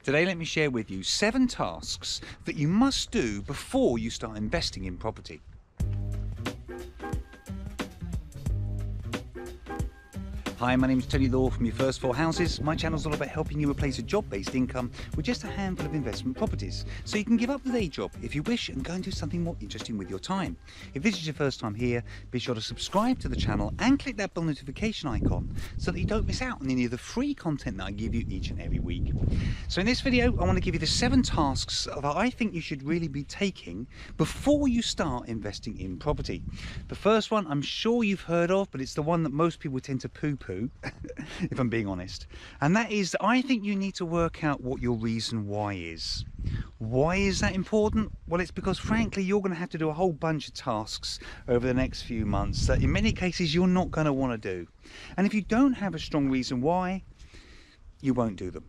Today, let me share with you 7 tasks that you must do before you start investing in property. Hi, my name is Tony Law from Your First 4 Houses. My channel is all about helping you replace a job-based income with just a handful of investment properties, so you can give up the day job if you wish and go and do something more interesting with your time. If this is your first time here, be sure to subscribe to the channel and click that bell notification icon so that you don't miss out on any of the free content that I give you each and every week. So in this video, I want to give you the 7 tasks that I think you should really be taking before you start investing in property. The first one I'm sure you've heard of, but it's the one that most people tend to poo-poo if I'm being honest, and that is, I think you need to work out what your reason why is. Why is that important? Well, it's because frankly you're going to have to do a whole bunch of tasks over the next few months that in many cases you're not going to want to do, and if you don't have a strong reason why, you won't do them.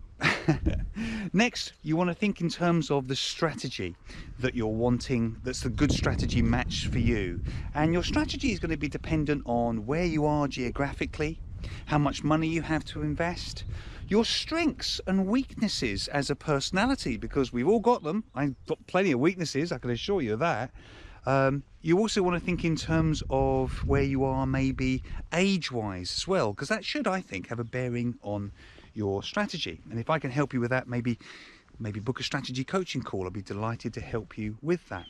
Next, you want to think in terms of the strategy that you're wanting, that's the good strategy match for you, and your strategy is going to be dependent on where you are geographically, how much money you have to invest, your strengths and weaknesses as a personality, because we've all got them. I've got plenty of weaknesses, I can assure you of that. You also want to think in terms of where you are maybe age-wise as well, because that should, I think, have a bearing on your strategy. And if I can help you with that, maybe book a strategy coaching call. I'll be delighted to help you with that.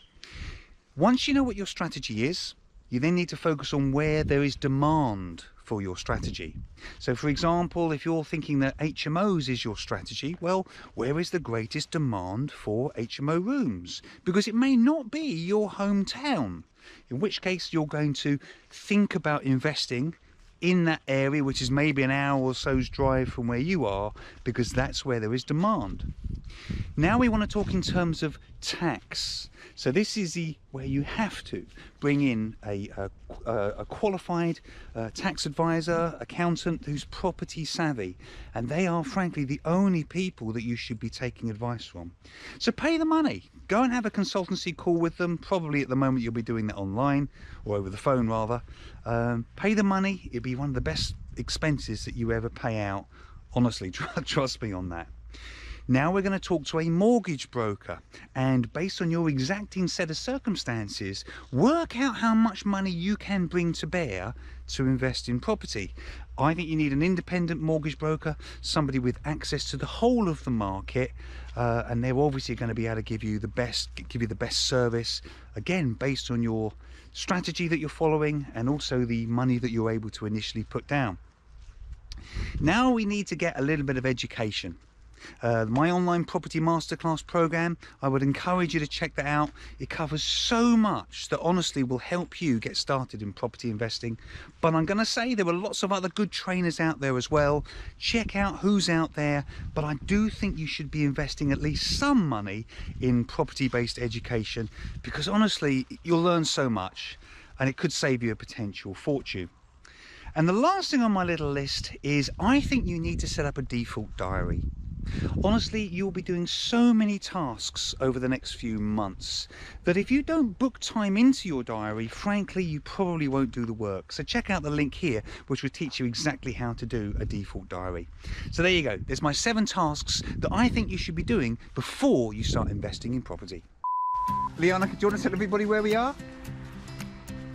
Once you know what your strategy is, you then need to focus on where there is demand for your strategy. So for example, if you're thinking that HMOs is your strategy, well, where is the greatest demand for HMO rooms? Because it may not be your hometown, in which case you're going to think about investing in that area, which is maybe an hour or so's drive from where you are, because that's where there is demand. Now we want to talk in terms of tax. So this is where you have to bring in a qualified tax advisor, accountant who's property savvy, and they are frankly the only people that you should be taking advice from. So pay the money, go and have a consultancy call with them. Probably at the moment you'll be doing that online or over the phone rather. Pay the money, it'll be one of the best expenses that you ever pay out. Honestly, trust me on that. Now we're going to talk to a mortgage broker, and based on your exacting set of circumstances, work out how much money you can bring to bear to invest in property. I think you need an independent mortgage broker, somebody with access to the whole of the market, and they're obviously going to be able to give you the best service, again based on your strategy that you're following and also the money that you're able to initially put down. Now we need to get a little bit of education. My online property masterclass program, I would encourage you to check that out. It covers so much that honestly will help you get started in property investing. But I'm going to say there are lots of other good trainers out there as well. Check out who's out there, but I do think you should be investing at least some money in property-based education, because honestly you'll learn so much and it could save you a potential fortune. And the last thing on my little list is, I think you need to set up a default diary. Honestly, you'll be doing so many tasks over the next few months that if you don't book time into your diary, frankly, you probably won't do the work. So check out the link here, which will teach you exactly how to do a default diary. So there you go. There's my 7 tasks that I think you should be doing before you start investing in property. Lianna, do you want to tell everybody where we are?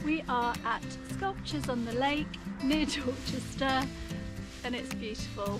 We are at Sculptures on the Lake near Dorchester, and it's beautiful.